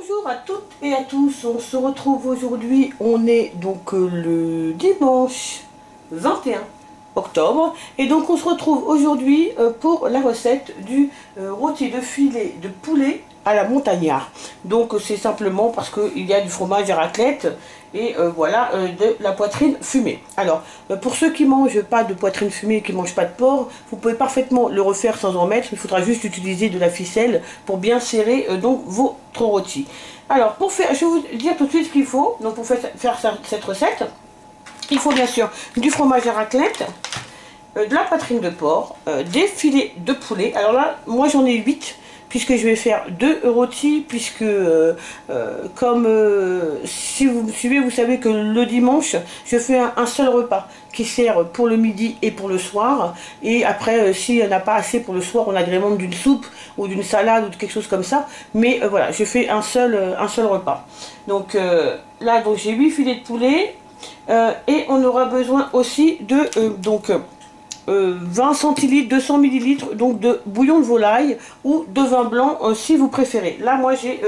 Bonjour à toutes et à tous, on se retrouve aujourd'hui, on est donc le dimanche 21 octobre et donc on se retrouve aujourd'hui pour la recette du rôti de filet de poulet à la montagnard. Donc c'est simplement parce qu'il y a du fromage à raclette et voilà de la poitrine fumée. Alors pour ceux qui mangent pas de poitrine fumée, qui mangent pas de porc, vous pouvez parfaitement le refaire sans en mettre. Il faudra juste utiliser de la ficelle pour bien serrer donc votre rôti. Alors pour faire, je vais vous dire tout de suite ce qu'il faut. Donc pour faire cette recette, il faut bien sûr du fromage à raclette, de la poitrine de porc, des filets de poulet. Alors là, moi j'en ai 8 puisque je vais faire 2 rôtis, puisque si vous me suivez, vous savez que le dimanche, je fais un seul repas qui sert pour le midi et pour le soir. Et après, s'il n'y en a pas assez pour le soir, on agrémente d'une soupe ou d'une salade ou de quelque chose comme ça. Mais voilà, je fais un seul repas. Donc là, donc j'ai 8 filets de poulet. Et on aura besoin aussi de 20 centilitres, 200 millilitres donc de bouillon de volaille ou de vin blanc si vous préférez. Là moi j'ai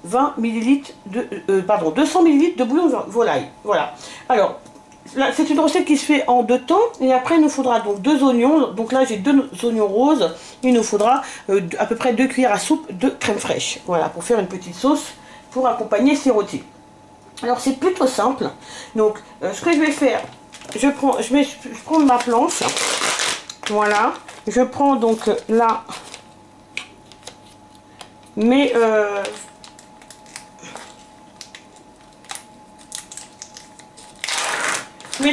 20 millilitres de 200 millilitres de bouillon de volaille. Voilà. Alors là c'est une recette qui se fait en 2 temps et après il nous faudra donc 2 oignons. Donc là j'ai 2 oignons roses. Il nous faudra à peu près 2 cuillères à soupe de crème fraîche. Voilà, pour faire une petite sauce pour accompagner ces rôtis. Alors c'est plutôt simple. Donc ce que je vais faire, je prends ma planche. Voilà, je prends donc là mes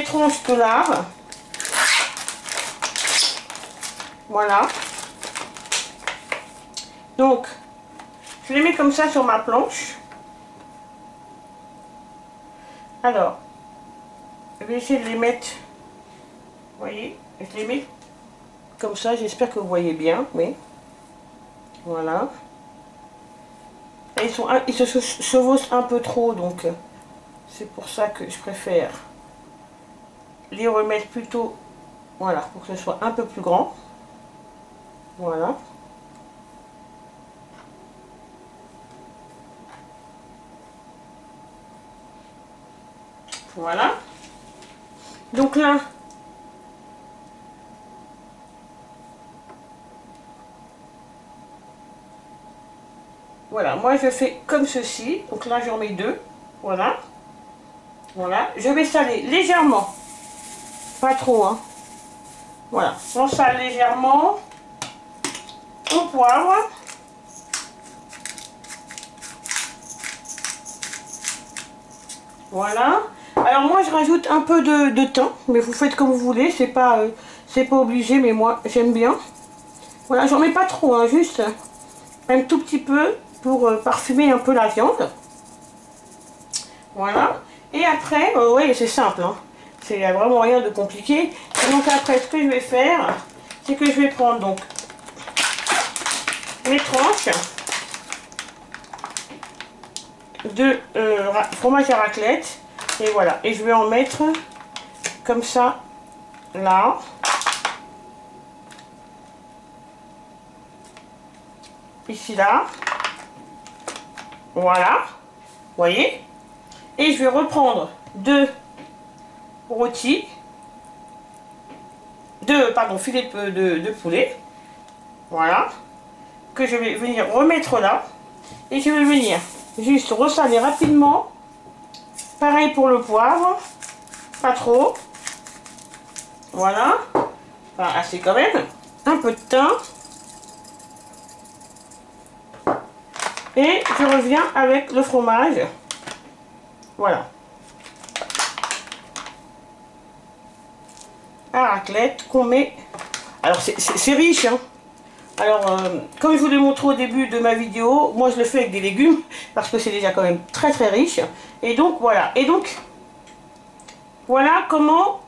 tranches de lard. Voilà. Donc je les mets comme ça sur ma planche. Alors je vais essayer de les mettre, vous voyez, je les mets comme ça, j'espère que vous voyez bien, oui. Voilà. Et ils se chevauchent un peu trop, donc c'est pour ça que je préfère les remettre plutôt, voilà, pour que ce soit un peu plus grand. Voilà. Voilà. Donc là, voilà, moi je fais comme ceci. Donc là j'en mets 2. Voilà. Voilà. Je vais saler légèrement. Pas trop, hein. Voilà. On sale légèrement. Au poivre. Voilà. Alors moi je rajoute un peu de thym. Mais vous faites comme vous voulez. C'est pas obligé, mais moi j'aime bien. Voilà, j'en mets pas trop, hein, juste un tout petit peu pour parfumer un peu la viande. Voilà. Et après, oui, c'est simple, hein. Il n'y a vraiment rien de compliqué. Et donc après, ce que je vais faire, c'est que je vais prendre donc mes tranches de fromage à raclette. Et voilà. Et je vais en mettre comme ça, là. Ici, là. Voilà. Vous voyez? Et je vais reprendre 2 rôtis, filets de poulet, voilà, que je vais venir remettre là, et je vais venir juste ressaler rapidement, pareil pour le poivre, pas trop, voilà, enfin assez quand même, un peu de thym, et je reviens avec le fromage, voilà. À raclette qu'on met. Alors c'est riche, hein. Alors comme je vous l'ai montré au début de ma vidéo, moi je le fais avec des légumes parce que c'est déjà quand même très très riche. Et donc voilà. Et donc voilà comment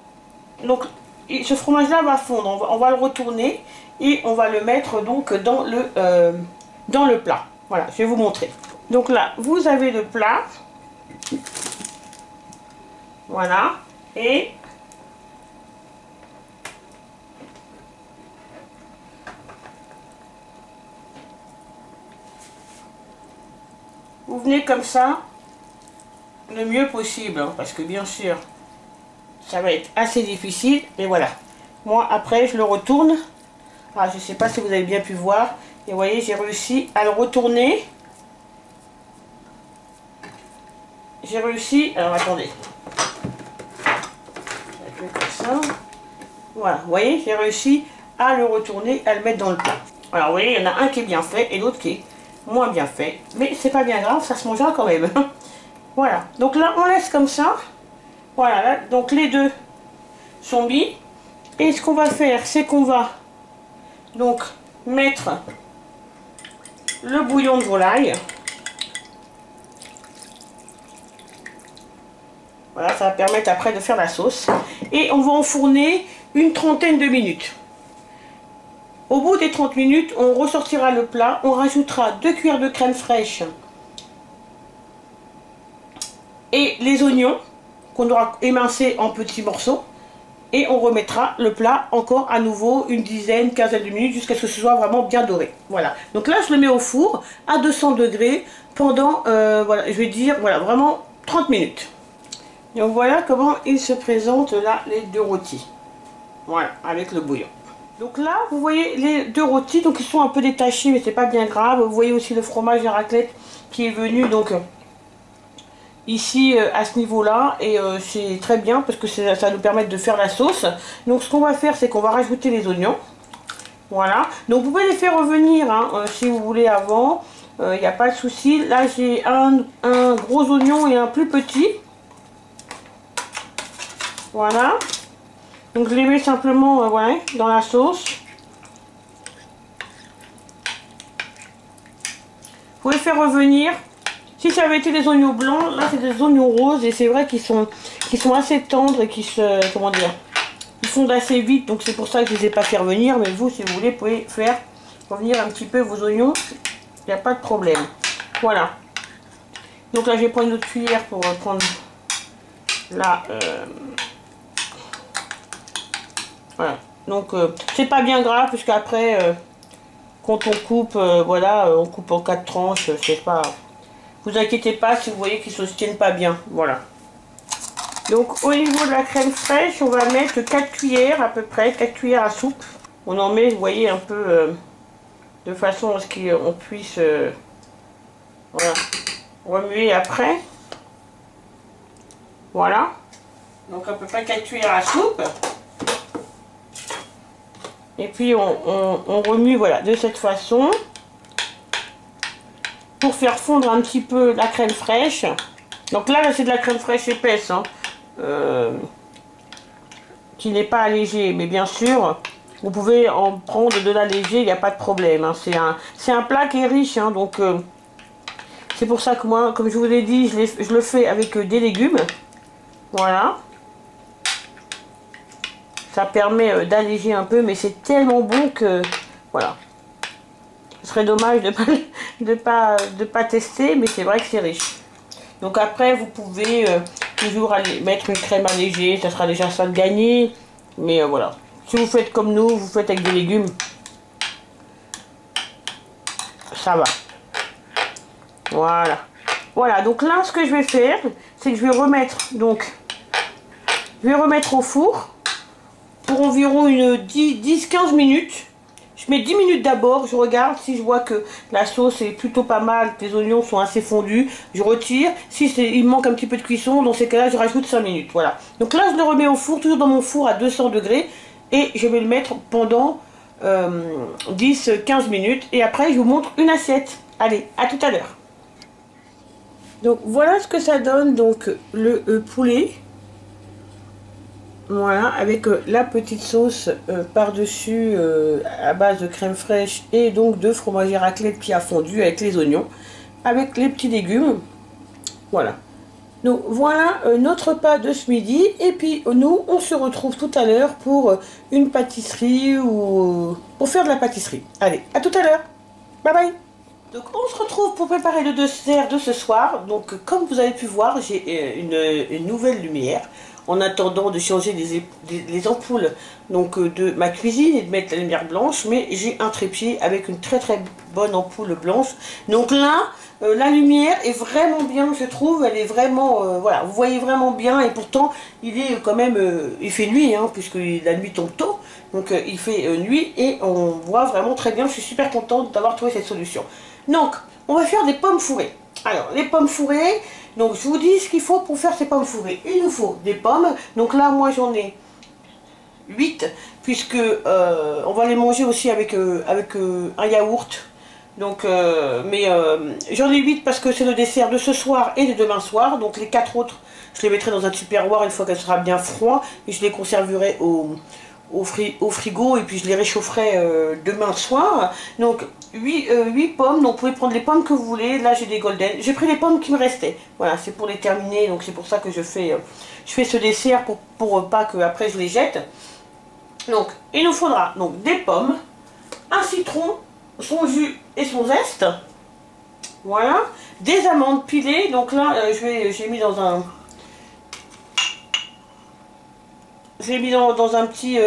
donc ce fromage là va fondre. On va le retourner et on va le mettre donc dans le plat. Voilà, je vais vous montrer. Donc là vous avez le plat. Voilà. Et vous venez comme ça, le mieux possible, hein, parce que bien sûr, ça va être assez difficile, mais voilà. Moi, après, je le retourne. Ah, je ne sais pas si vous avez bien pu voir. Et vous voyez, j'ai réussi à le retourner. J'ai réussi... Alors, attendez. Je vais comme ça. Voilà, vous voyez, j'ai réussi à le retourner, à le mettre dans le plat. Alors, vous voyez, il y en a un qui est bien fait et l'autre qui est moins bien fait. Mais c'est pas bien grave, ça se mangera quand même. Voilà, donc là, on laisse comme ça. Voilà, là, donc les deux sont mis. Et ce qu'on va faire, c'est qu'on va donc mettre le bouillon de volaille. Voilà, ça va permettre après de faire la sauce. Et on va enfourner une trentaine de minutes. Au bout des 30 minutes, on ressortira le plat. On rajoutera 2 cuillères de crème fraîche et les oignons qu'on aura émincés en petits morceaux. Et on remettra le plat encore à nouveau une dizaine, quinzaine de minutes jusqu'à ce que ce soit vraiment bien doré. Voilà. Donc là, je le mets au four à 200 degrés pendant, voilà, je vais dire, voilà, vraiment 30 minutes. Donc voilà comment il se présente là, les deux rôtis. Voilà, avec le bouillon. Donc là, vous voyez les deux rôtis, donc ils sont un peu détachés, mais c'est pas bien grave. Vous voyez aussi le fromage et raclette qui est venu, donc... ici à ce niveau là et c'est très bien parce que ça va nous permettre de faire la sauce. Donc ce qu'on va faire, c'est qu'on va rajouter les oignons. Voilà, donc vous pouvez les faire revenir hein, si vous voulez avant, il n'y a pas de souci. Là j'ai un gros oignon et un plus petit. Voilà, donc je les mets simplement ouais, dans la sauce. Vous pouvez faire revenir. Si ça avait été des oignons blancs, là c'est des oignons roses et c'est vrai qu'ils sont assez tendres et qui se, comment dire, ils fondent assez vite, donc c'est pour ça que je ne les ai pas fait revenir. Mais vous, si vous voulez, vous pouvez faire revenir un petit peu vos oignons, il n'y a pas de problème. Voilà. Donc là je vais prendre une autre cuillère pour prendre là. Voilà. Donc c'est pas bien grave puisqu'après quand on coupe, voilà, on coupe en 4 tranches, c'est pas... Vous inquiétez pas si vous voyez qu'ils ne se tiennent pas bien. Voilà. Donc au niveau de la crème fraîche, on va mettre 4 cuillères à peu près, 4 cuillères à soupe. On en met, vous voyez, un peu de façon à ce qu'on puisse voilà, remuer après. Voilà. Donc à peu près 4 cuillères à soupe. Et puis on remue, voilà, de cette façon. Pour faire fondre un petit peu la crème fraîche. Donc là c'est de la crème fraîche épaisse, hein, qui n'est pas allégée, mais bien sûr vous pouvez en prendre de l'allégé, il n'y a pas de problème, hein. C'est un plat qui est riche, hein, donc c'est pour ça que moi, comme je vous l'ai dit, je le fais avec des légumes. Voilà, ça permet d'alléger un peu, mais c'est tellement bon que voilà. Ce serait dommage de pas tester, mais c'est vrai que c'est riche. Donc après, vous pouvez toujours aller mettre une crème allégée, ça sera déjà ça de gagner. Mais voilà, si vous faites comme nous, vous faites avec des légumes, ça va. Voilà. Voilà, donc là, ce que je vais faire, c'est que je vais remettre, au four pour environ une 10-15 minutes. Je mets 10 minutes d'abord, je regarde, si je vois que la sauce est plutôt pas mal, que les oignons sont assez fondus, je retire. Si il manque un petit peu de cuisson, dans ces cas-là, je rajoute 5 minutes. Voilà. Donc là, je le remets au four, toujours dans mon four à 200 degrés. Et je vais le mettre pendant 10-15 minutes. Et après, je vous montre une assiette. Allez, à tout à l'heure. Donc voilà ce que ça donne, donc le poulet. Voilà, avec la petite sauce par-dessus à base de crème fraîche et donc de fromage et raclette qui a fondu avec les oignons, avec les petits légumes. Voilà. Donc voilà notre repas de ce midi. Et puis nous, on se retrouve tout à l'heure pour une pâtisserie ou pour faire de la pâtisserie. Allez, à tout à l'heure. Bye bye. Donc on se retrouve pour préparer le dessert de ce soir. Donc comme vous avez pu voir, j'ai une nouvelle lumière. En attendant de changer les ampoules donc, de ma cuisine et de mettre la lumière blanche, mais j'ai un trépied avec une très bonne ampoule blanche. Donc là, la lumière est vraiment bien, je trouve. Elle est vraiment, voilà, vous voyez vraiment bien. Et pourtant, il est quand même, il fait nuit, hein, puisque la nuit tombe tôt. Donc il fait nuit et on voit vraiment très bien. Je suis super contente d'avoir trouvé cette solution. Donc, on va faire des pommes fourrées. Alors, les pommes fourrées, donc je vous dis ce qu'il faut pour faire ces pommes fourrées. Il nous faut des pommes. Donc là, moi j'en ai 8, puisque on va les manger aussi avec, un yaourt. Donc, j'en ai 8 parce que c'est le dessert de ce soir et de demain soir. Donc les 4 autres, je les mettrai dans un tupperware une fois qu'elle sera bien froid. Et je les conserverai au frigo et puis je les réchaufferai demain soir. Donc 8 pommes, donc vous pouvez prendre les pommes que vous voulez. Là j'ai des golden, j'ai pris les pommes qui me restaient. Voilà, c'est pour les terminer, donc c'est pour ça que je fais ce dessert pour pas que après je les jette. Donc il nous faudra donc des pommes, un citron, son jus et son zeste. Voilà, des amandes pilées. Donc là j'ai mis dans un... J'ai mis dans un petit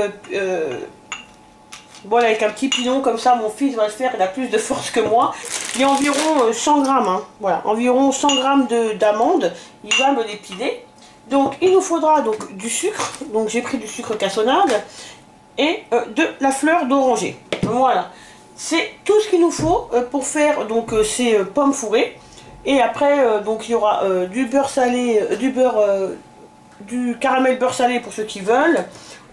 bol avec un petit pilon, comme ça mon fils va le faire, il a plus de force que moi. Il y a environ 100 grammes, hein, voilà, environ 100 grammes d'amandes, il va me les piler. Donc il nous faudra donc du sucre, donc j'ai pris du sucre cassonade et de la fleur d'oranger. Voilà, c'est tout ce qu'il nous faut pour faire donc ces pommes fourrées. Et après donc il y aura du beurre salé, du caramel beurre salé pour ceux qui veulent,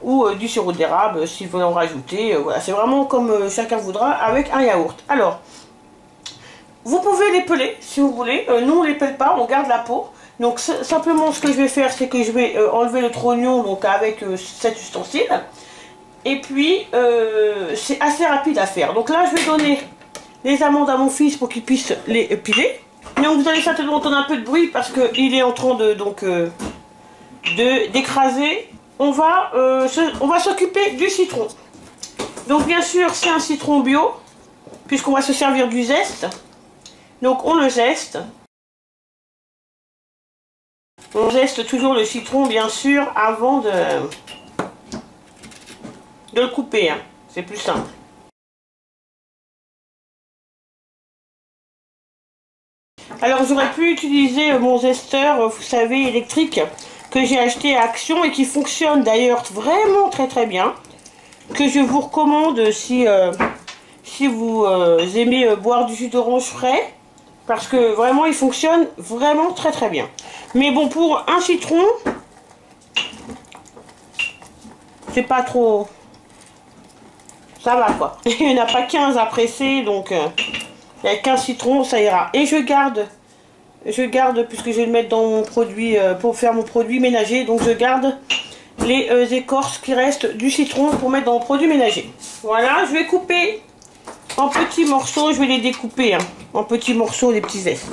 ou du sirop d'érable s'ils veulent en rajouter. Voilà, c'est vraiment comme chacun voudra, avec un yaourt. Alors, vous pouvez les peler si vous voulez. Nous on les pèle pas, on garde la peau. Donc simplement ce que je vais faire, c'est que je vais enlever le trognon donc avec cet ustensile. Et puis c'est assez rapide à faire. Donc là je vais donner les amandes à mon fils pour qu'il puisse les piler. Donc vous allez certainement entendre un peu de bruit parce qu'il est en train de d'écraser. On va s'occuper du citron. Donc bien sûr c'est un citron bio, puisqu'on va se servir du zeste. Donc on le zeste. On zeste toujours le citron bien sûr avant de le couper, hein. C'est plus simple. Alors j'aurais pu utiliser mon zesteur, vous savez, électrique, que j'ai acheté à Action et qui fonctionne d'ailleurs vraiment très très bien, que je vous recommande si vous aimez boire du jus d'orange frais, parce que vraiment il fonctionne vraiment très très bien. Mais bon, pour un citron, c'est pas trop... ça va quoi. Il n'y en a pas 15 à presser, donc avec un citron ça ira. Et je garde puisque je vais le mettre dans mon produit pour faire mon produit ménager, donc je garde les écorces qui restent du citron pour mettre dans mon produit ménager. Voilà, je vais couper en petits morceaux, je vais les découper en petits morceaux, les petits zestes.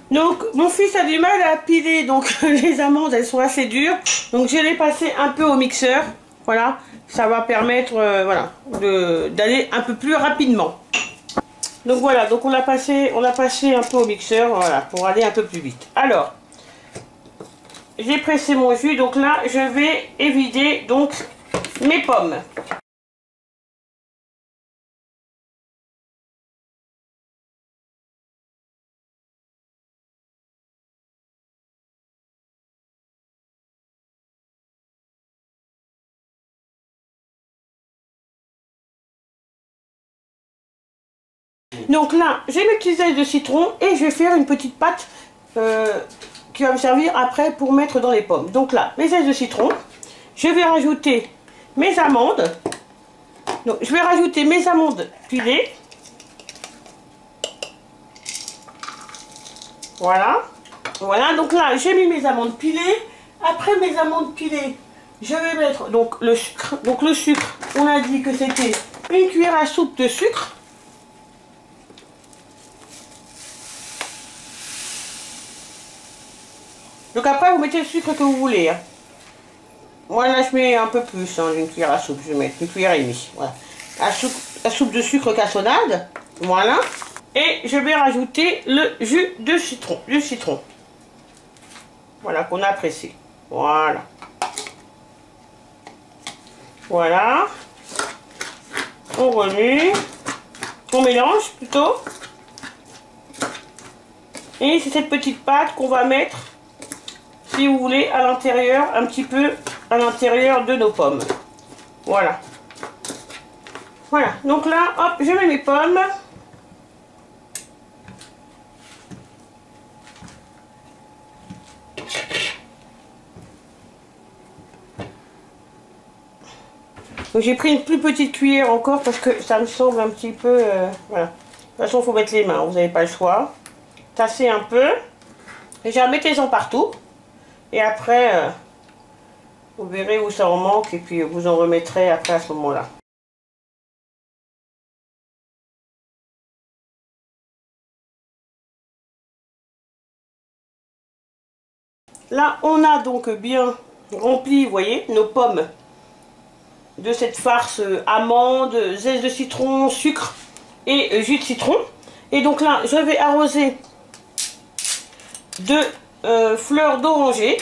Donc mon fils a du mal à piler, donc les amandes elles sont assez dures, donc je les passer un peu au mixeur. Voilà, ça va permettre voilà, d'aller un peu plus rapidement. Donc voilà, donc on l'a passé un peu au mixeur, voilà, pour aller un peu plus vite. Alors, j'ai pressé mon jus, donc là je vais évider donc mes pommes. Donc là, j'ai mes petits zestes de citron et je vais faire une petite pâte qui va me servir après pour mettre dans les pommes. Donc là, mes zestes de citron, je vais rajouter mes amandes. Donc je vais rajouter mes amandes pilées. Voilà. Voilà, donc là, j'ai mis mes amandes pilées. Après mes amandes pilées, je vais mettre donc le sucre. Donc le sucre, on a dit que c'était une cuillère à soupe de sucre. Donc après, vous mettez le sucre que vous voulez. Hein. Moi, là, je mets un peu plus, hein, une cuillère à soupe. Je vais mettre une cuillère et demie. Voilà. La soupe de sucre cassonade. Voilà. Et je vais rajouter le jus de citron. Du citron. Voilà, qu'on a pressé. Voilà. Voilà. On remue. On mélange plutôt. Et c'est cette petite pâte qu'on va mettre, si vous voulez, à l'intérieur, un petit peu à l'intérieur de nos pommes. Voilà. Voilà. Donc là, hop, je mets mes pommes. J'ai pris une plus petite cuillère encore parce que ça me semble un petit peu... voilà. De toute façon, il faut mettre les mains, vous n'avez pas le choix. Tasser un peu. Déjà, mettez-en partout. Et après, vous verrez où ça en manque et puis vous en remettrez après à ce moment-là. Là, on a donc bien rempli, vous voyez, nos pommes de cette farce amande, zeste de citron, sucre et jus de citron. Et donc là, je vais arroser de fleurs d'oranger.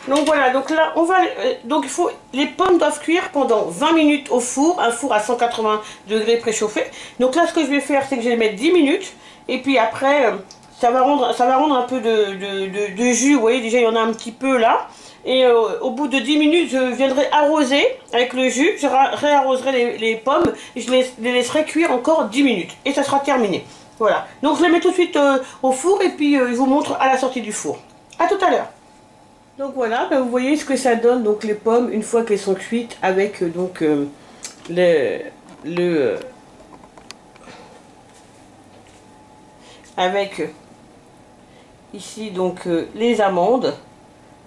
Donc voilà, donc là on va donc les pommes doivent cuire pendant 20 minutes au four, un four à 180 degrés préchauffé. Donc là ce que je vais faire, c'est que je vais mettre 10 minutes et puis après ça va rendre un peu de jus, vous voyez, déjà il y en a un petit peu là. Et au bout de 10 minutes, je viendrai arroser avec le jus, je réarroserai les pommes et je les laisserai cuire encore 10 minutes et ça sera terminé. Voilà, donc je les mets tout de suite au four et puis je vous montre à la sortie du four. A tout à l'heure. Donc voilà, ben vous voyez ce que ça donne, donc les pommes une fois qu'elles sont cuites avec donc avec ici donc les amandes.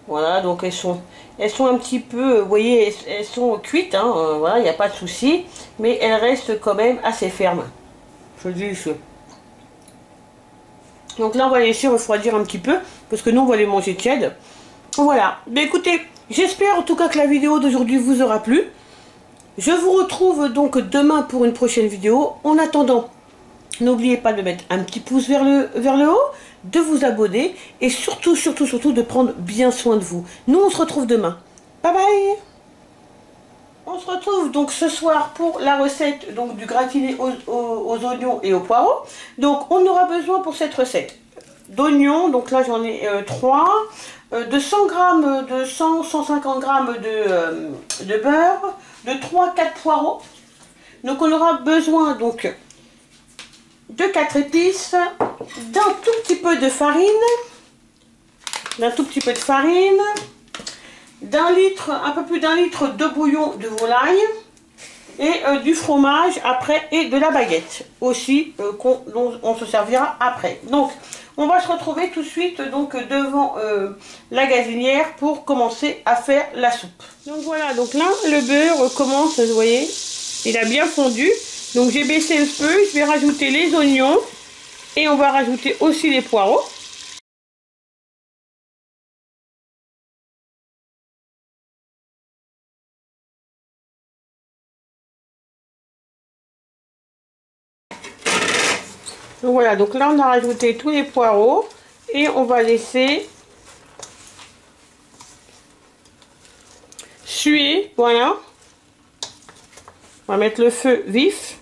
Voilà, donc elles sont un petit peu, vous voyez, elles sont cuites, hein, voilà, il n'y a pas de souci, mais elles restent quand même assez fermes. Je dis ça. Donc là on va les laisser refroidir un petit peu, parce que nous on va les manger tièdes. Voilà, mais écoutez, j'espère en tout cas que la vidéo d'aujourd'hui vous aura plu. Je vous retrouve donc demain pour une prochaine vidéo. En attendant, n'oubliez pas de mettre un petit pouce vers le haut, de vous abonner et surtout de prendre bien soin de vous. Nous on se retrouve demain. Bye bye. On se retrouve donc ce soir pour la recette donc, du gratiné aux oignons et aux poireaux. Donc on aura besoin pour cette recette d'oignons, donc là j'en ai 3, de 100 g de 150 g de beurre, de 3-4 poireaux. Donc on aura besoin donc de 4 épices, d'un tout petit peu de farine, un peu plus d'un litre de bouillon de volaille et du fromage après et de la baguette aussi dont on se servira après. Donc on va se retrouver tout de suite donc devant la gazinière pour commencer à faire la soupe. Donc voilà, donc là le beurre commence, vous voyez, il a bien fondu. Donc j'ai baissé le feu, je vais rajouter les oignons et on va rajouter aussi les poireaux. Donc voilà, donc là on a rajouté tous les poireaux et on va laisser suer, voilà. On va mettre le feu vif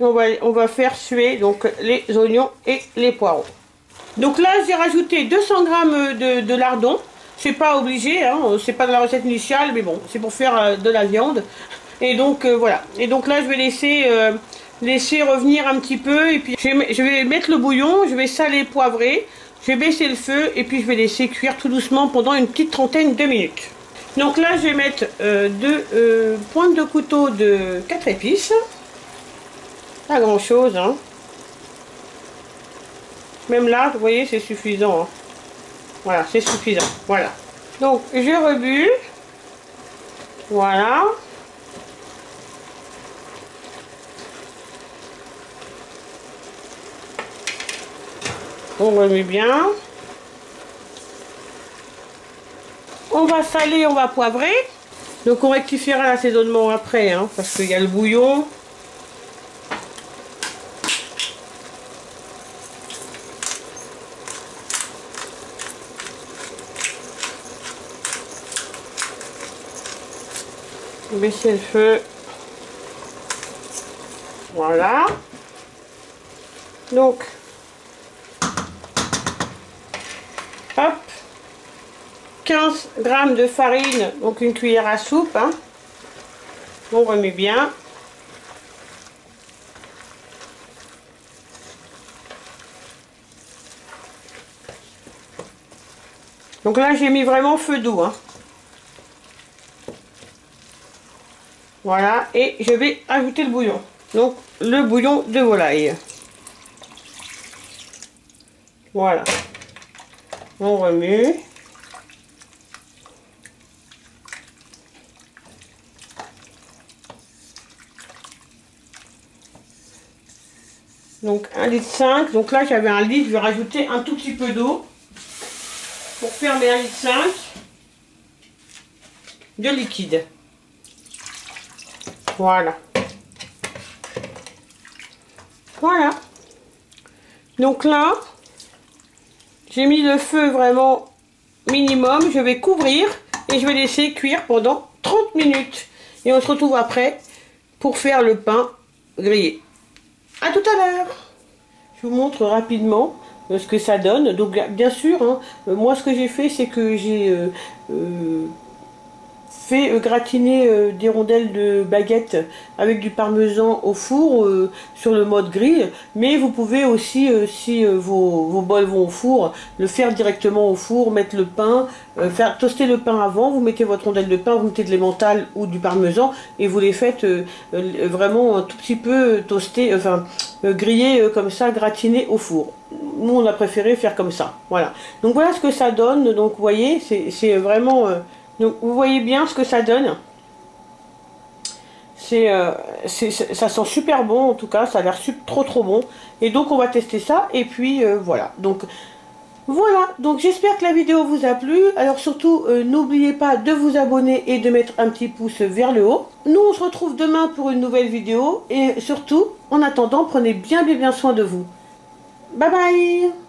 et on va faire suer donc les oignons et les poireaux. Donc là j'ai rajouté 200 g de lardons, c'est pas obligé, hein, c'est pas dans la recette initiale, mais bon, c'est pour faire de la viande. Et donc voilà, et donc là je vais laisser revenir un petit peu et puis je vais mettre le bouillon, je vais saler, poivrer, je vais baisser le feu et puis je vais laisser cuire tout doucement pendant une petite trentaine de minutes. Donc là je vais mettre deux pointes de couteau de 4 épices, pas grand chose, hein. Même là vous voyez c'est suffisant, hein. Voilà, c'est suffisant, voilà. Donc je rebute, voilà. On remet bien. On va saler, on va poivrer. Donc on rectifiera l'assaisonnement après, hein, parce qu'il y a le bouillon. Baisser le feu. Voilà. Donc, hop, 15 grammes de farine, donc une cuillère à soupe. Hein. On remet bien. Donc là, j'ai mis vraiment feu doux. Hein. Voilà, et je vais ajouter le bouillon. Donc, le bouillon de volaille. Voilà. On remue. Donc 1,5 litre. Donc là j'avais 1 litre, je vais rajouter un tout petit peu d'eau pour faire mes 1,5 litre de liquide. Voilà. Voilà. Donc là, j'ai mis le feu vraiment minimum. Je vais couvrir et je vais laisser cuire pendant 30 minutes. Et on se retrouve après pour faire le pain grillé. À tout à l'heure. Je vous montre rapidement ce que ça donne. Donc bien sûr, hein, moi ce que j'ai fait, c'est que j'ai fait gratiner des rondelles de baguette avec du parmesan au four sur le mode grille. Mais vous pouvez aussi, si vos bols vont au four, le faire directement au four, mettre le pain, faire toaster le pain avant. Vous mettez votre rondelle de pain, vous mettez de l'emmental ou du parmesan et vous les faites vraiment un tout petit peu toaster, enfin griller comme ça, gratiner au four. Nous on a préféré faire comme ça. Voilà. Donc voilà ce que ça donne. Donc vous voyez, c'est vraiment... donc vous voyez bien ce que ça donne. Ça sent super bon en tout cas, ça a l'air trop bon. Et donc on va tester ça et puis voilà. Donc voilà, donc j'espère que la vidéo vous a plu. Alors surtout n'oubliez pas de vous abonner et de mettre un petit pouce vers le haut. Nous on se retrouve demain pour une nouvelle vidéo et surtout en attendant prenez bien soin de vous. Bye bye.